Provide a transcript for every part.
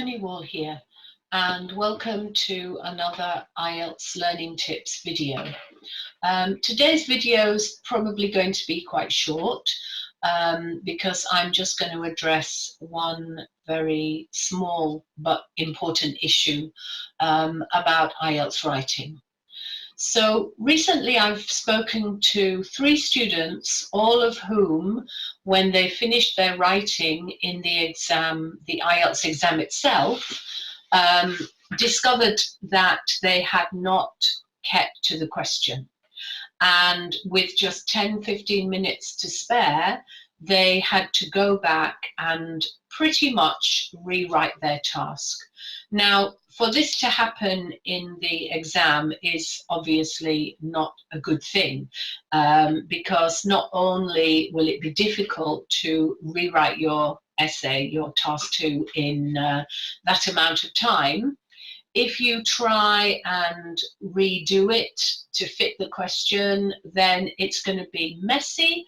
Bernie Wall here, and welcome to another IELTS Learning Tips video. Today's video is probably going to be quite short because I'm just going to address one very small but important issue about IELTS writing. So recently I've spoken to 3 students, all of whom, when they finished their writing in the exam, the IELTS exam itself, discovered that they had not kept to the question. And with just 10-15 minutes to spare, they had to go back and pretty much rewrite their task. Now, for this to happen in the exam is obviously not a good thing, because not only will it be difficult to rewrite your essay, your task 2, in that amount of time, if you try and redo it to fit the question, then it's going to be messy.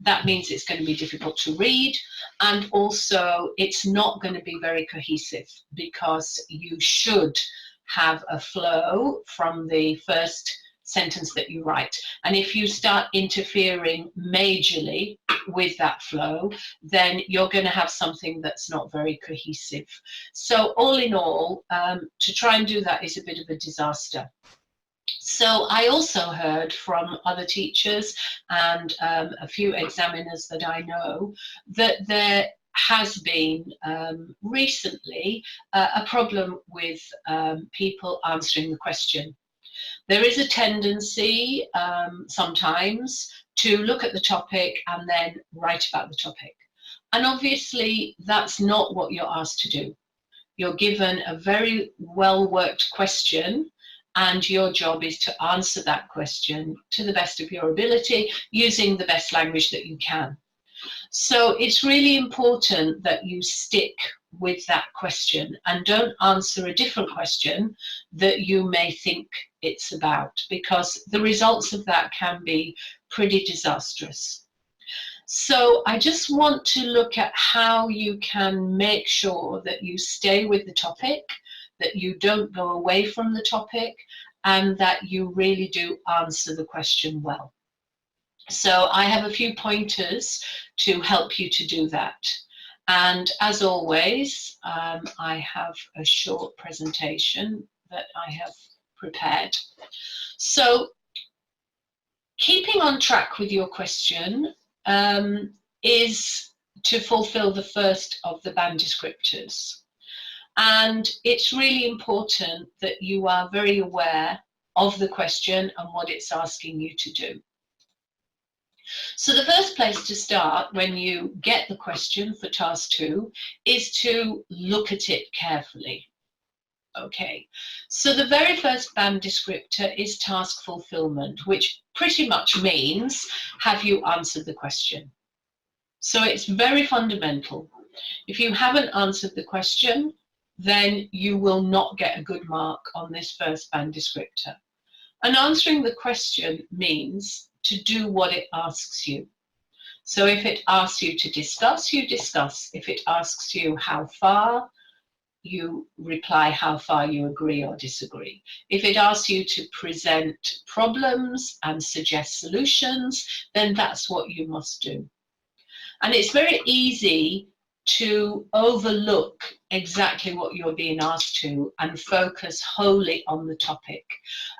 That means it's going to be difficult to read, and also it's not going to be very cohesive, because you should have a flow from the first sentence that you write. And if you start interfering majorly with that flow, then you're going to have something that's not very cohesive. So all in all, to try and do that is a bit of a disaster. So I also heard from other teachers and a few examiners that I know that there has been recently a problem with people answering the question. There is a tendency sometimes to look at the topic and then write about the topic. And obviously that's not what you're asked to do. You're given a very well-worked question, and your job is to answer that question to the best of your ability using the best language that you can. So it's really important that you stick with that question and don't answer a different question that you may think it's about, because the results of that can be pretty disastrous. So I just want to look at how you can make sure that you stay with the topic, that you don't go away from the topic, and that you really do answer the question well. So I have a few pointers to help you to do that. And as always, I have a short presentation that I have prepared. So keeping on track with your question is to fulfill the first of the band descriptors. And it's really important that you are very aware of the question and what it's asking you to do. So the first place to start when you get the question for task 2 is to look at it carefully. Okay, so the very first band descriptor is task fulfillment, which pretty much means, have you answered the question? So it's very fundamental. If you haven't answered the question, then you will not get a good mark on this first band descriptor. And answering the question means to do what it asks you. So if it asks you to discuss, you discuss. If it asks you how far, you reply how far you agree or disagree. If it asks you to present problems and suggest solutions, then that's what you must do. And it's very easy to overlook exactly what you're being asked to and focus wholly on the topic.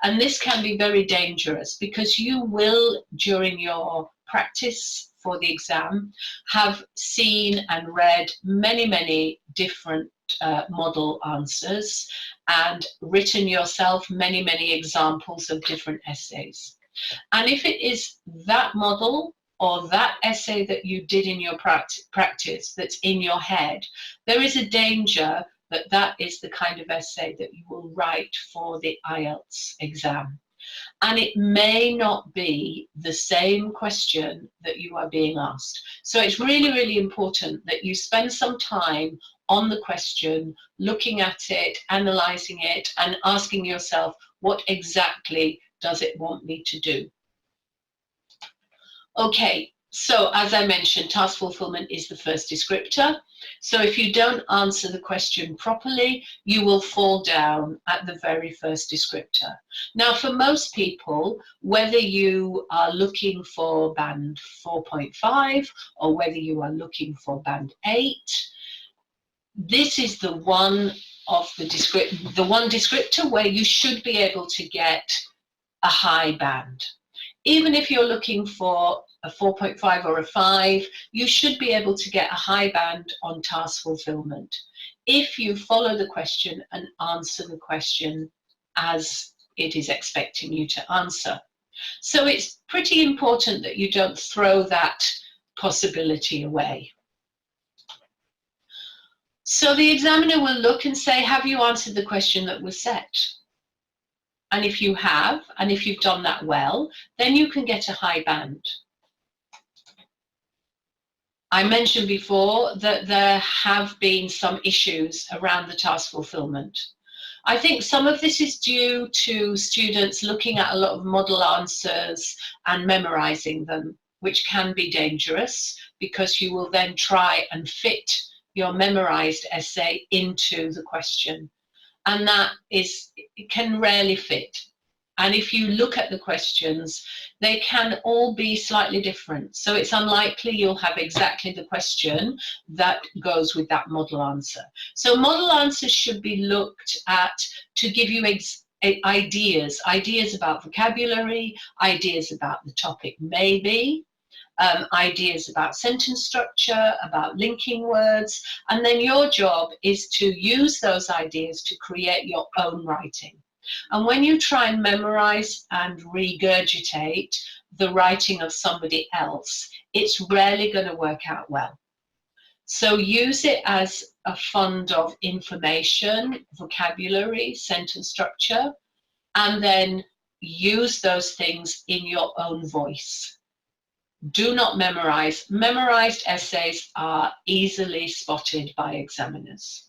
And this can be very dangerous, because you will, during your practice for the exam, have seen and read many different model answers and written yourself many examples of different essays. And if it is that model or that essay that you did in your practice that's in your head, there is a danger that that is the kind of essay that you will write for the IELTS exam. And it may not be the same question that you are being asked. So it's really important that you spend some time on the question, looking at it, analysing it, and asking yourself, what exactly does it want me to do? Okay, So as I mentioned, task fulfillment is the first descriptor. So if you don't answer the question properly, you will fall down at the very first descriptor. Now, for most people, whether you are looking for band 4.5 or whether you are looking for band 8, this is the one descriptor where you should be able to get a high band. Even if you're looking for a 4.5 or a 5, you should be able to get a high band on task fulfillment if you follow the question and answer the question as it is expecting you to answer. So it's pretty important that you don't throw that possibility away. So the examiner will look and say, have you answered the question that was set? And if you have, and if you've done that well, then you can get a high band. I mentioned before that there have been some issues around the task fulfillment. I think some of this is due to students looking at a lot of model answers and memorizing them, which can be dangerous because you will then try and fit your memorized essay into the question. And that can rarely fit. And if you look at the questions, they can all be slightly different. So it's unlikely you'll have exactly the question that goes with that model answer. So model answers should be looked at to give you ideas about vocabulary, ideas about the topic maybe, ideas about sentence structure, about linking words, and then your job is to use those ideas to create your own writing. And when you try and memorize and regurgitate the writing of somebody else, it's rarely going to work out well. So use it as a fund of information, vocabulary, sentence structure, and then use those things in your own voice. Do not memorize. Memorized essays are easily spotted by examiners.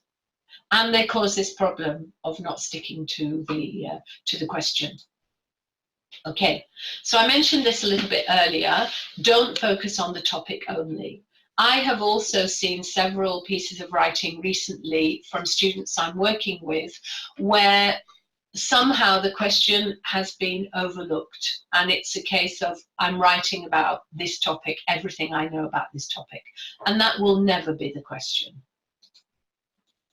And they cause this problem of not sticking to the question. Okay, so I mentioned this a little bit earlier. Don't focus on the topic only. I have also seen several pieces of writing recently from students I'm working with where somehow the question has been overlooked, and it's a case of I'm writing about this topic, everything I know about this topic, and that will never be the question.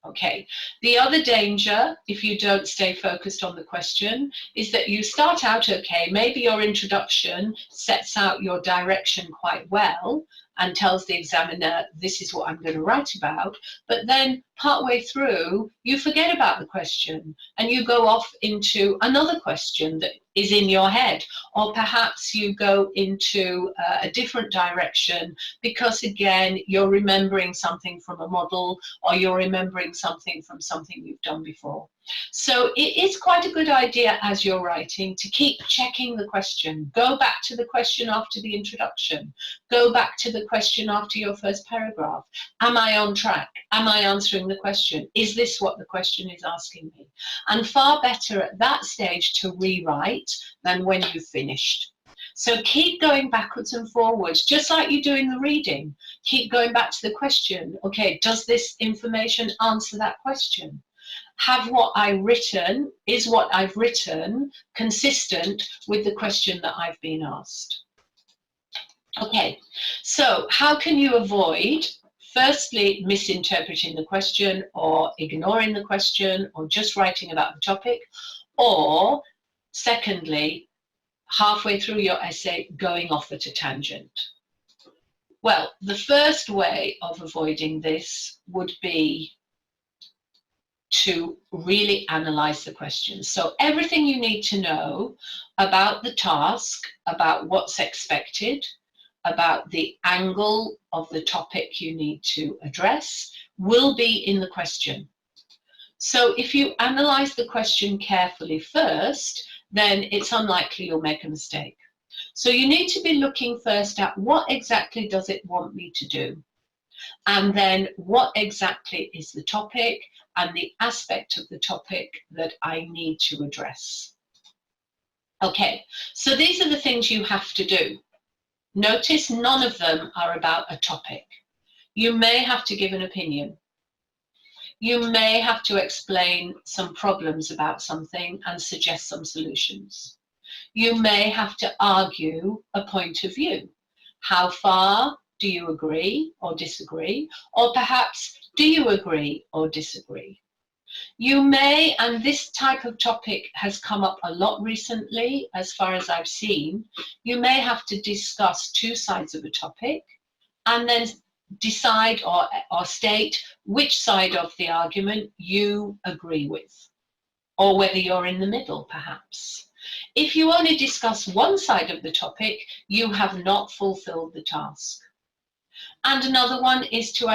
Okay, the other danger, if you don't stay focused on the question, is that you start out okay, maybe your introduction sets out your direction quite well and tells the examiner, this is what I'm going to write about, but then partway through, you forget about the question and you go off into another question that is in your head, or perhaps you go into a different direction because, again, you're remembering something from a model or you're remembering something from something you've done before. So it is quite a good idea as you're writing to keep checking the question. Go back to the question after the introduction. Go back to the question after your first paragraph. Am I on track? Am I answering the question? Is this what the question is asking me? And far better at that stage to rewrite than when you've finished. So keep going backwards and forwards, just like you do in the reading. Keep going back to the question. Okay, does this information answer that question? Is what I've written consistent with the question that I've been asked? Okay, so how can you avoid, firstly, misinterpreting the question or ignoring the question or just writing about the topic, or secondly, halfway through your essay, going off at a tangent? Well, the first way of avoiding this would be to really analyze the question. So everything you need to know about the task, about what's expected, about the angle of the topic you need to address will be in the question. So if you analyze the question carefully first, then it's unlikely you'll make a mistake. So you need to be looking first at what exactly does it want me to do? And then what exactly is the topic and the aspect of the topic that I need to address. Okay, so these are the things you have to do. Notice none of them are about a topic. You may have to give an opinion. You may have to explain some problems about something and suggest some solutions. You may have to argue a point of view. How far do you agree or disagree? Or perhaps, do you agree or disagree? You may, and this type of topic has come up a lot recently, as far as I've seen, you may have to discuss two sides of a topic and then decide or state which side of the argument you agree with, or whether you're in the middle, perhaps. If you only discuss one side of the topic, you have not fulfilled the task. And another one is to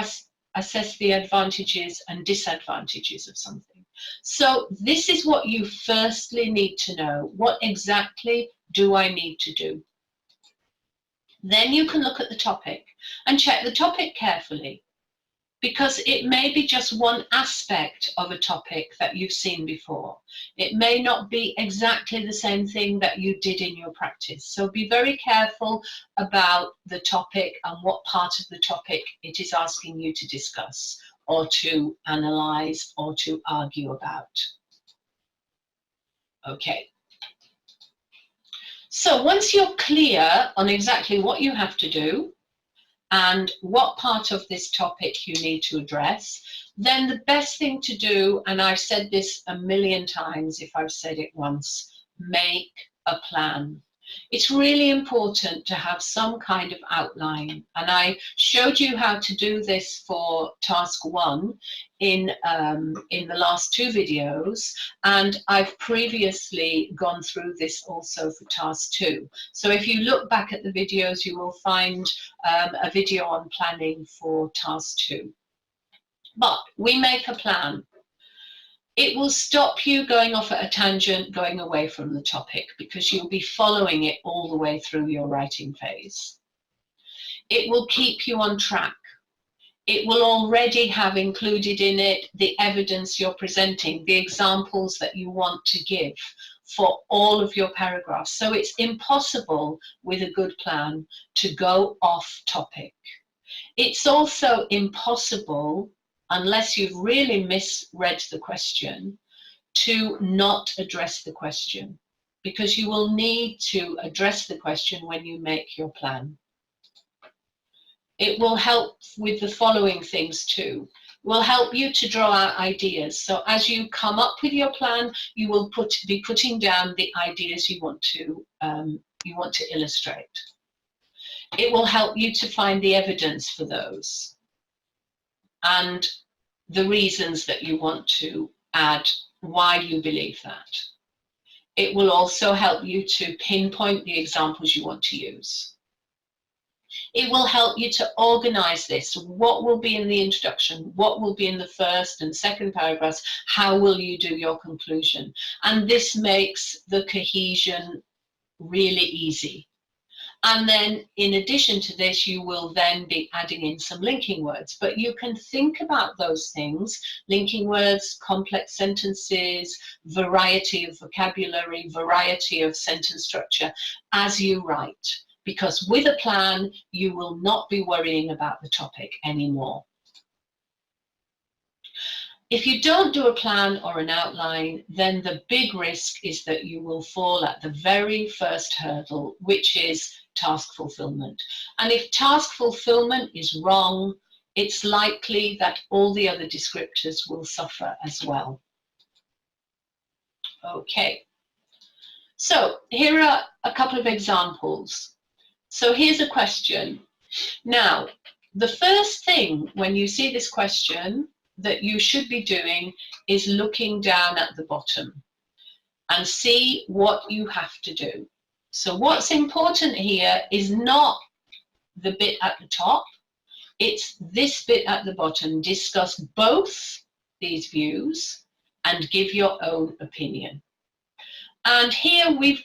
assess the advantages and disadvantages of something. So this is what you firstly need to know. What exactly do I need to do? Then you can look at the topic and check the topic carefully, because it may be just one aspect of a topic that you've seen before. It may not be exactly the same thing that you did in your practice. So be very careful about the topic and what part of the topic it is asking you to discuss or to analyze or to argue about. Okay. So once you're clear on exactly what you have to do and what part of this topic you need to address, then the best thing to do, and I've said this a million times if I've said it once, make a plan. It's really important to have some kind of outline, and I showed you how to do this for task 1 in the last 2 videos, and I've previously gone through this also for task 2. So if you look back at the videos, you will find a video on planning for task 2. But we make a plan. It will stop you going off at a tangent, going away from the topic, because you'll be following it all the way through your writing phase. It will keep you on track. It will already have included in it the evidence you're presenting, the examples that you want to give for all of your paragraphs. So it's impossible with a good plan to go off topic. It's also impossible, unless you've really misread the question, to not address the question, because you will need to address the question when you make your plan. It will help with the following things too. It will help you to draw out ideas. So as you come up with your plan, you will be putting down the ideas you want to illustrate. It will help you to find the evidence for those and the reasons that you want to add why you believe that. It will also help you to pinpoint the examples you want to use. It will help you to organize this. What will be in the introduction? What will be in the first and second paragraphs? How will you do your conclusion? And this makes the cohesion really easy. And then in addition to this, you will then be adding in some linking words, but you can think about those things, linking words, complex sentences, variety of vocabulary, variety of sentence structure as you write, because with a plan, you will not be worrying about the topic anymore. If you don't do a plan or an outline, then the big risk is that you will fall at the very first hurdle, which is task fulfillment. And if task fulfillment is wrong, it's likely that all the other descriptors will suffer as well. Okay, so here are a couple of examples. So here's a question. Now, the first thing when you see this question that you should be doing is looking down at the bottom and see what you have to do. So what's important here is not the bit at the top, it's this bit at the bottom. Discuss both these views and give your own opinion. And here we've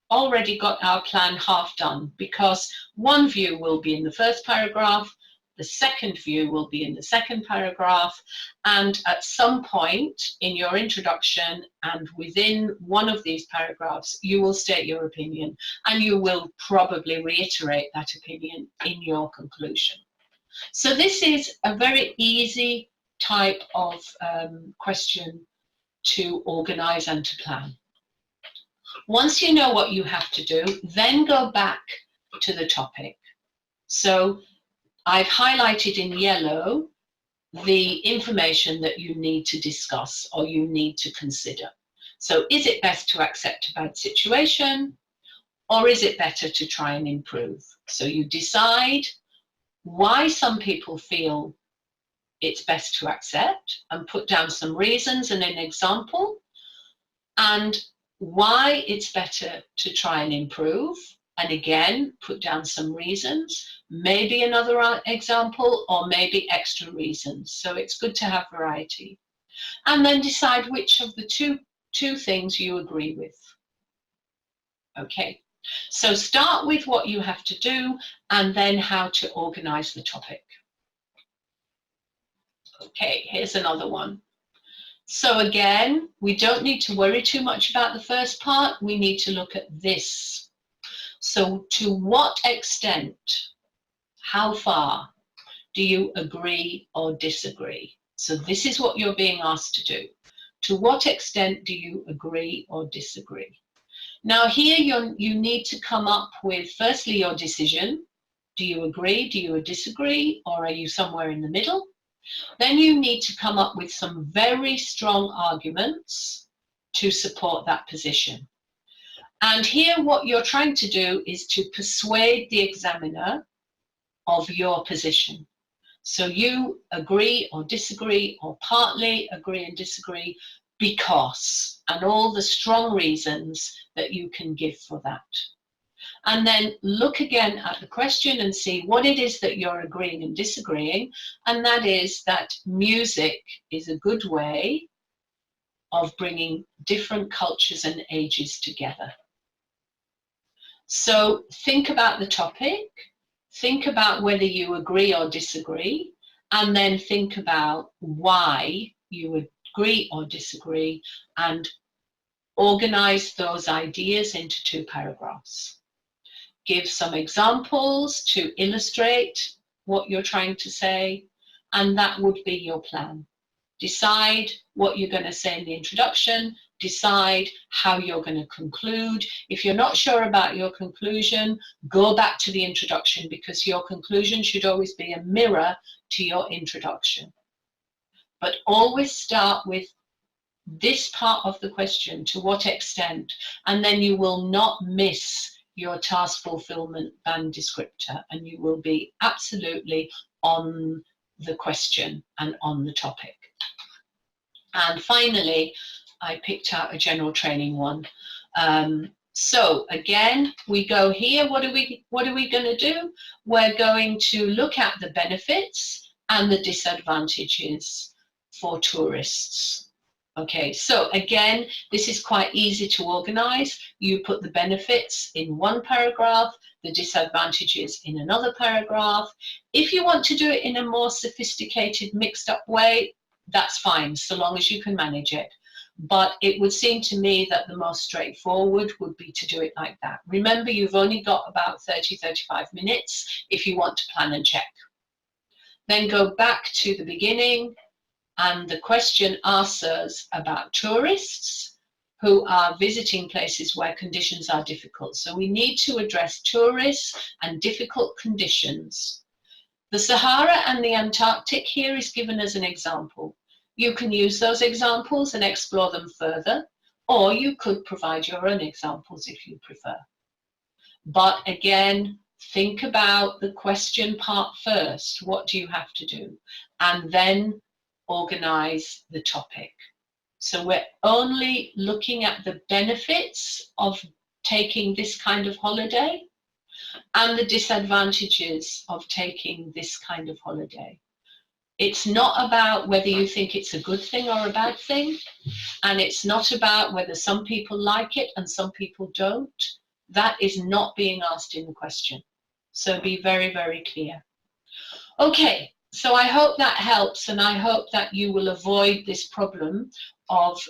already got our plan half done, because one view will be in the first paragraph, The second view will be in the second paragraph, and at some point in your introduction and within one of these paragraphs, you will state your opinion, and you will probably reiterate that opinion in your conclusion. So this is a very easy type of question to organize and to plan. Once you know what you have to do, then go back to the topic. So I've highlighted in yellow the information that you need to discuss or you need to consider. So is it best to accept a bad situation, or is it better to try and improve? So you decide why some people feel it's best to accept and put down some reasons and an example, and why it's better to try and improve, and again put down some reasons, maybe another example, or maybe extra reasons. So it's good to have variety, and then decide which of the two things you agree with. Okay, so start with what you have to do and then how to organize the topic. Okay, here's another one. So again, we don't need to worry too much about the first part. We need to look at this. So to what extent, how far do you agree or disagree? So this is what you're being asked to do. To what extent do you agree or disagree? Now here you need to come up with, firstly, your decision. Do you agree? Do you disagree? Or are you somewhere in the middle? Then you need to come up with some very strong arguments to support that position. And here what you're trying to do is to persuade the examiner of your position. So you agree or disagree, or partly agree and disagree because, and all the strong reasons that you can give for that. And then look again at the question and see what it is that you're agreeing and disagreeing. And that is that music is a good way of bringing different cultures and ages together. So think about the topic, think about whether you agree or disagree, and then think about why you agree or disagree, and organize those ideas into 2 paragraphs. Give some examples to illustrate what you're trying to say, and that would be your plan. Decide what you're going to say in the introduction, decide how you're going to conclude. If you're not sure about your conclusion, go back to the introduction, because your conclusion should always be a mirror to your introduction. But always start with this part of the question, to what extent, and then you will not miss your task fulfillment band descriptor, and you will be absolutely on the question and on the topic. And finally, I picked out a general training one. So again, we go here. What are we going to do? We're going to look at the benefits and the disadvantages for tourists. Okay, so again, this is quite easy to organize. You put the benefits in one paragraph, the disadvantages in another paragraph. If you want to do it in a more sophisticated, mixed up way, that's fine, so long as you can manage it. But it would seem to me that the most straightforward would be to do it like that. Remember, you've only got about 30-35 minutes if you want to plan and check. Then go back to the beginning, and the question asks us about tourists who are visiting places where conditions are difficult. So we need to address tourists and difficult conditions. The Sahara and the Antarctic here is given as an example. You can use those examples and explore them further, or you could provide your own examples if you prefer. But again, think about the question part first. What do you have to do? And then organize the topic. So we're only looking at the benefits of taking this kind of holiday and the disadvantages of taking this kind of holiday. It's not about whether you think it's a good thing or a bad thing, and it's not about whether some people like it and some people don't. That is not being asked in the question. So be very, very clear. Okay, so I hope that helps, and I hope that you will avoid this problem of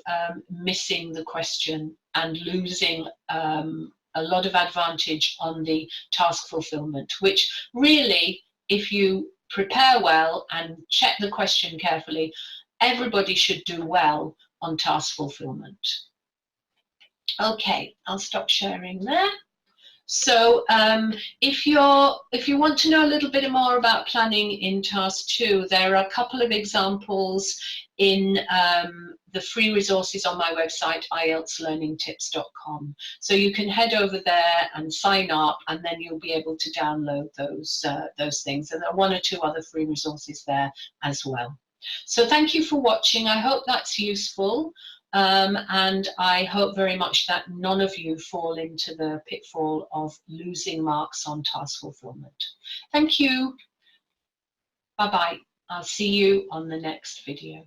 missing the question and losing a lot of advantage on the task fulfillment, which really, if you prepare well and check the question carefully, everybody should do well on task fulfillment. Okay, I'll stop sharing there. So if you want to know a little bit more about planning in Task 2, there are a couple of examples in the free resources on my website, IELTSlearningtips.com. So you can head over there and sign up, and then you'll be able to download those things. And there are one or two other free resources there as well. So thank you for watching. I hope that's useful. And I hope very much that none of you fall into the pitfall of losing marks on task fulfillment. Thank you. Bye-bye. I'll see you on the next video.